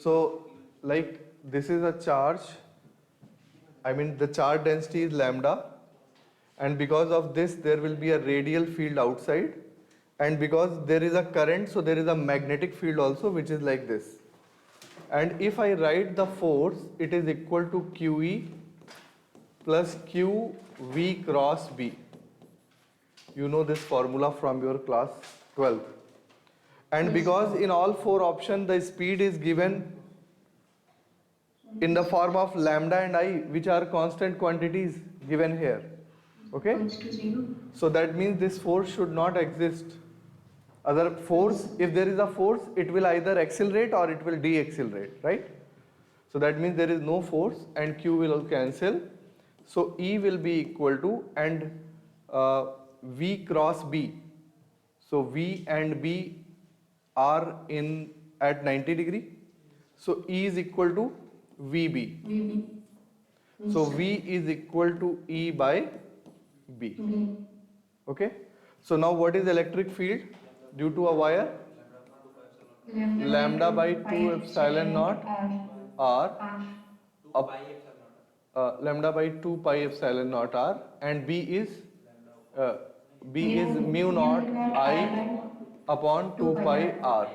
So like this is a charge, I mean the charge density is lambda, and because of this there will be a radial field outside, and because there is a current, so there is a magnetic field also, which is like this. And if I write the force, it is equal to QE plus QV cross B. You know this formula from your class 12. And because in all four options the speed is given in the form of lambda and I, which are constant quantities given here. Okay? So that means this force should not exist. Other force, if there is a force, it will either accelerate or it will deaccelerate, right? So that means there is no force and Q will cancel. So E will be equal to, and V cross B. So V and B are in at 90 degree. So E is equal to VB. So V is equal to E by B. Okay. So now what is electric field due to a wire? Lambda by 2 epsilon naught R up, lambda by 2 pi epsilon naught R, and B is mu naught I upon 2 pi R.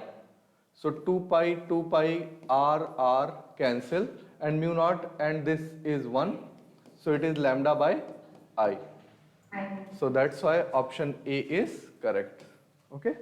So 2 pi R cancel, and mu naught and this is 1. So it is lambda by I. So that's why option A is correct. Okay.